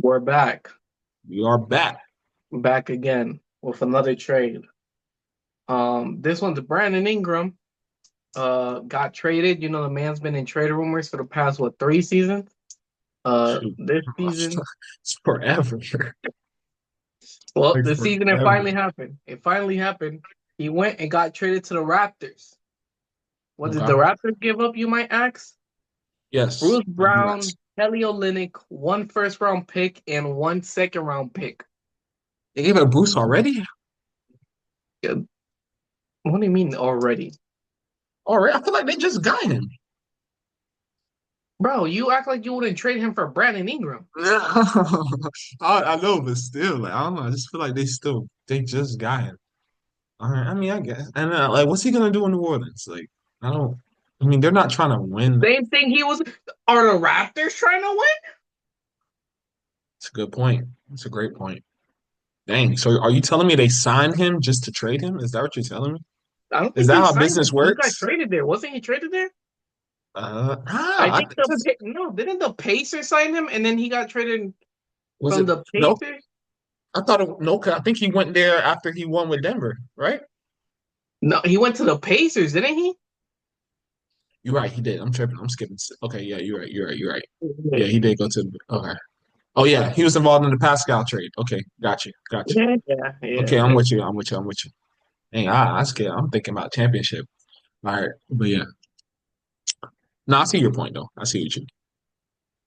We're back, We are back. back again with another trade. This one's Brandon Ingram. Got traded. You know, the man's been in trade rumors for the past three seasons. Shoot. This season, It's forever. well, Like the season it forever. finally happened. It finally happened. He went and got traded to the Raptors. What did the Okay. Raptors give up? You might ask. Yes. Bruce I do ask. Brown, Kelly Olynyk, one first round pick and one second round pick. They gave it a Bruce already? Yeah, what do you mean already? Already? I feel like they just got him. Bro, you act like you wouldn't trade him for Brandon Ingram. I know, but still, like I don't know. I just feel like they just got him. All right. I mean, I guess. And like, what's he gonna do in New Orleans? Like, I don't. I mean, they're not trying to win. Same thing he was. Are the Raptors trying to win? It's a good point. It's a great point. Dang. So, are you telling me they signed him just to trade him? Is that what you're telling me? I don't Is think that they how signed business him. He got works? traded there. Wasn't he traded there? I I think think that's no, didn't the Pacers sign him and then he got traded was from it the no? Pacers? I thought no. 'Cause I think he went there after he won with Denver, right? No, he went to the Pacers, didn't he? You're right. He did. I'm tripping. I'm skipping. Okay, yeah, you're right. You're right. You're right. Yeah, Yeah, he did go to. Okay. Oh yeah, he was involved in the Pascal trade. Okay, got you. Got you. yeah, yeah, yeah. Okay, I'm Yeah. with you. I'm with you. I'm with you. Dang, I scared. I'm thinking about championship. All right, but yeah. No, I see your point though. I see what you.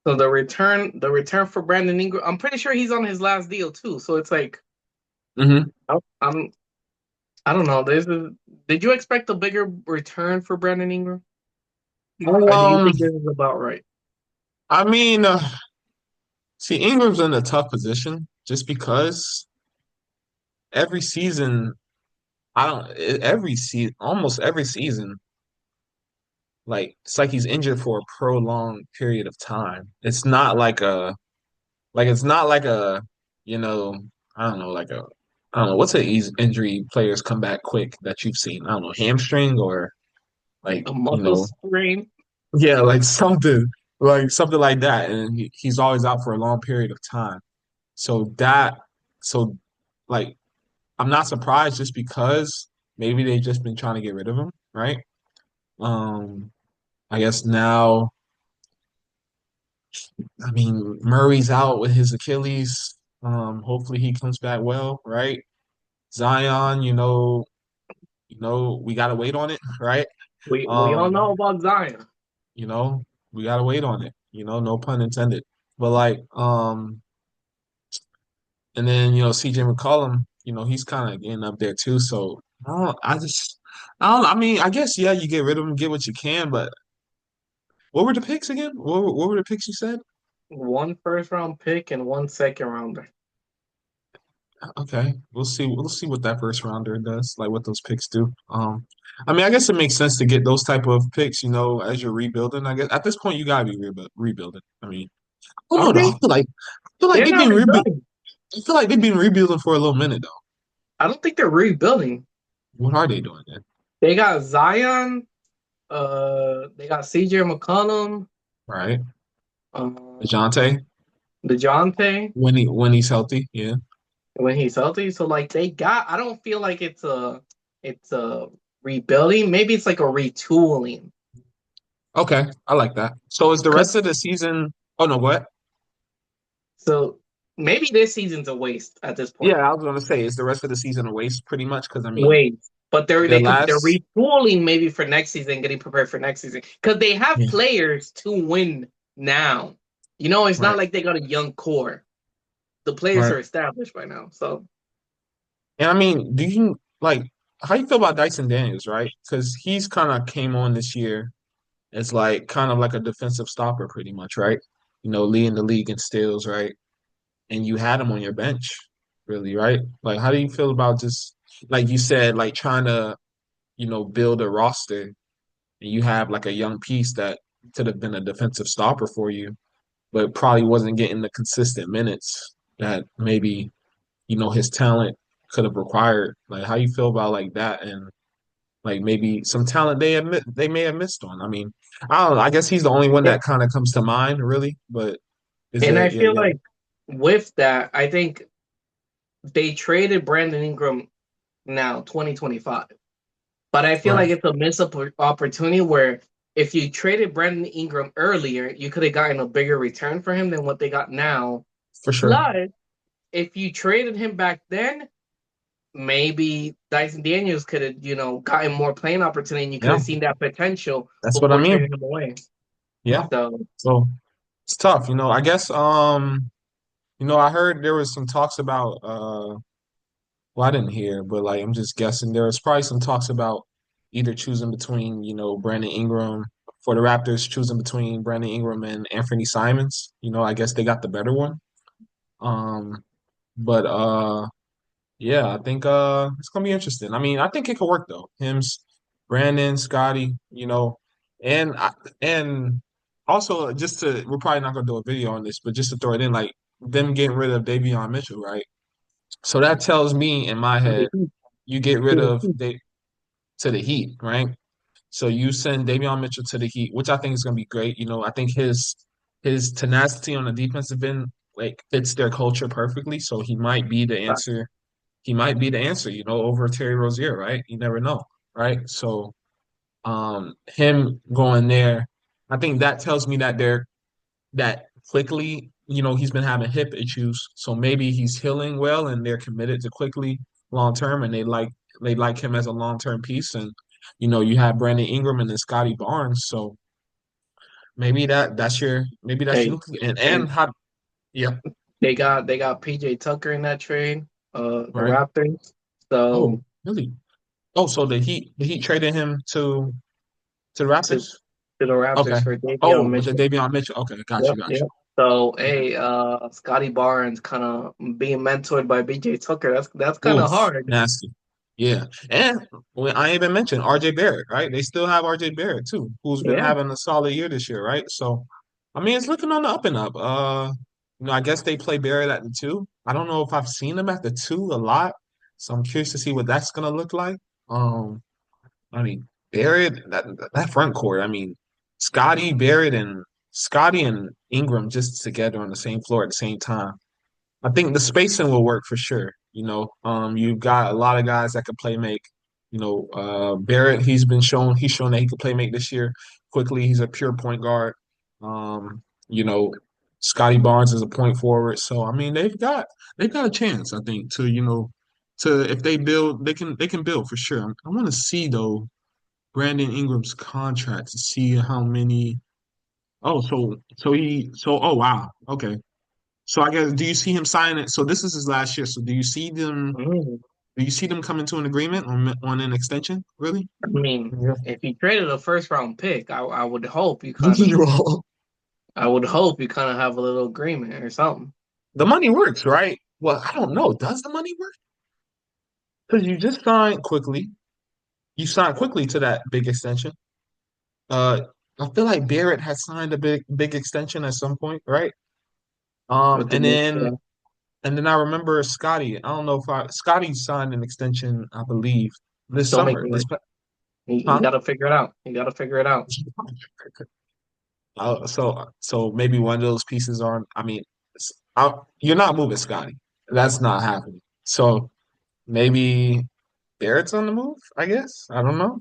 So the return for Brandon Ingram. I'm pretty sure he's on his last deal too. So it's like Mm-hmm. I'm I don't know. Did you expect a bigger return for Brandon Ingram, or do you Um, think this is about right? I mean, see, Ingram's in a tough position just because every season, I don't, every season, almost every season. Like it's like he's injured for a prolonged period of time. It's not like a, you know, I don't know, like a I don't know, what's a easy injury players come back quick that you've seen? I don't know, hamstring or like, A muscle sprain? yeah, like something like that. And he's always out for a long period of time. So so like I'm not surprised just because maybe they've just been trying to get rid of him, right? Um, I guess now I mean, Murray's out with his Achilles. Hopefully he comes back well, right? Zion, we gotta wait on it, right? We all know Um, about Zion. you know, we gotta wait on it, no pun intended. But like, and then CJ McCollum, he's kind of getting up there too. So I don't. I mean, I guess yeah, you get rid of him, get what you can. But what were the picks again? What were the picks you said? One first round pick and one second rounder. Okay, we'll see. We'll see what that first rounder does, like what those picks do. I mean, I guess it makes sense to get those type of picks, as you're rebuilding. I guess at this point you gotta be rebuilding. I mean, I don't know though. Okay, I feel like they're they've not been rebuilding. rebuilding. I feel like they've been rebuilding for a little minute though. I don't think they're rebuilding. What are they doing then? They got Zion. They got CJ McCollum. Right, Um, Dejounte DeJounte when he's healthy, yeah. when he's healthy. So like they got. I don't feel like it's a rebuilding. Maybe it's like a retooling. Okay, I like that. So is the 'Cause- rest of the season? Oh no, what? So maybe this season's a waste at this Yeah, point. I was gonna say, is the rest of the season a waste pretty much? Because I mean, Wait, but the they're last, retooling maybe for next season, getting prepared for next season because they have yeah, players to win now. You know, it's not right, like they got a young core. The players right. are established by now. So And I mean, do you like how you feel about Dyson Daniels, right? Because he's kind of came on this year as like kind of like a defensive stopper, pretty much, right? Leading the league in steals, right? And you had him on your bench, really, right? Like, how do you feel about just like you said, like trying to, build a roster and you have like a young piece that could have been a defensive stopper for you, but probably wasn't getting the consistent minutes that maybe his talent could have required. Like, how you feel about like that, and like maybe some talent they may have missed on. I mean, I don't know. I guess he's the only one yeah, that kind of comes to mind, really. But is and there? I Yeah, feel yeah. like with that, I think they traded Brandon Ingram now 2025. But I feel Right. like it's a missed opportunity where if you traded Brandon Ingram earlier, you could have gotten a bigger return for him than what they got now. For sure. Plus, if you traded him back then, maybe Dyson Daniels could have, gotten more playing opportunity and you could Yeah, have seen that potential that's what I before mean. trading him away. Yeah. So So it's tough, I guess I heard there was some talks about well, I didn't hear, but like I'm just guessing there was probably some talks about either choosing between, Brandon Ingram for the Raptors, choosing between Brandon Ingram and Anfernee Simons. I guess they got the better one. Um, but yeah, I think it's gonna be interesting. I mean, I think it could work though. Brandon, Scotty, and and also just to we're probably not gonna do a video on this, but just to throw it in, like them getting rid of Davion Mitchell, right? So that tells me in my to the head, Heat, you get rid to the of Heat. they to the Heat, right? So you send Davion Mitchell to the Heat, which I think is gonna be great. I think his tenacity on the defensive end like fits their culture perfectly. So he might be the answer. He might be the answer, over Terry Rozier, right? You never know, right? So him going there, I think that tells me that quickly, he's been having hip issues. So maybe he's healing well and they're committed to quickly long term and they like him as a long term piece. And you have Brandon Ingram and then Scotty Barnes. So maybe that's your Hey, and and how yeah, they got PJ Tucker in that trade, the right. Raptors. Oh, So really? Oh, so the Heat traded him to the to Raptors? to the Okay. Raptors for Davion Oh, with the Mitchell. Davion Mitchell. Okay, got Yep, you, got yep. you. So Okay. hey, Scotty Barnes kind of being mentored by BJ Tucker. That's kind Oof, of hard. nasty. Yeah. And I even mentioned RJ Barrett, right? They still have RJ Barrett too, who's been Yeah, having a solid year this year, right? So I mean it's looking on the up and up. I guess they play Barrett at the two. I don't know if I've seen him at the two a lot. So I'm curious to see what that's gonna look like. Um, I mean, Barrett, that front court, I mean, Scotty and Ingram just together on the same floor at the same time. I think the spacing will work for sure. You've got a lot of guys that can play make. Barrett, he's shown that he can play make this year quickly. He's a pure point guard. You know, Scotty Barnes is a point forward. So I mean, they've got a chance, I think, to if they build, they can build for sure. I want to see though Brandon Ingram's contract to see how many. Oh, oh wow, okay. So I guess do you see him signing? So this is his last year. So mm. do you see them coming to an agreement on an extension? Really? I mean, Yeah. if you traded a first round pick, I would hope you kind of, You're all- have a little agreement or something. The money works, right? Well, I don't know. Does the money work? Because you just signed quickly. You signed quickly to that big extension. Uh, I feel like Barrett has signed a big extension at some point, right? Um, With the and Knicks, then and then I remember Scotty. I don't know if Scotty signed an extension, I believe, this still summer. making it. You Huh? got to figure it out. You got to figure it out. So maybe one of those pieces are. I mean, you're not moving Scotty. That's not happening. So maybe Barrett's on the move. I guess I don't know.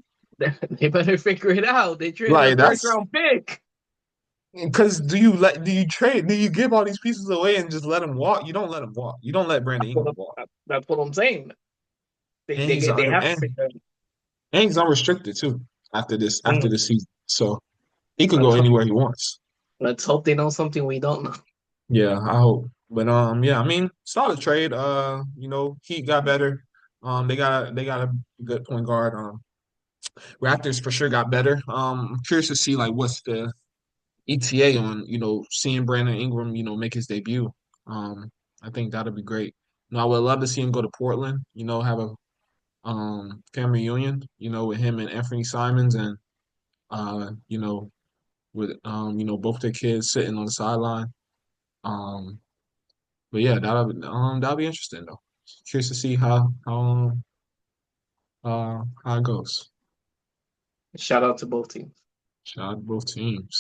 They better figure it out. They traded a Like first that's round pick. because do you give all these pieces away and just let them walk? You don't let them walk. You don't let Brandon That's what Ingram walk. I'm saying. They And they he's get they under have to and, figure it and he's unrestricted too after out. this season. So he could go Let's hope, anywhere he wants. let's hope they know something we don't know. Yeah, I hope. But yeah, I mean, solid trade. Heat got better. They got a good point guard. Raptors for sure got better. I'm curious to see like what's the ETA on, seeing Brandon Ingram, make his debut. Um, I think that'll be great. I would love to see him go to Portland, have a family reunion, with him and Anfernee Simons and with both their kids sitting on the sideline. Um, But yeah, that'll be interesting though. Curious to see how it goes. Shout out to both teams. Shout out to both teams.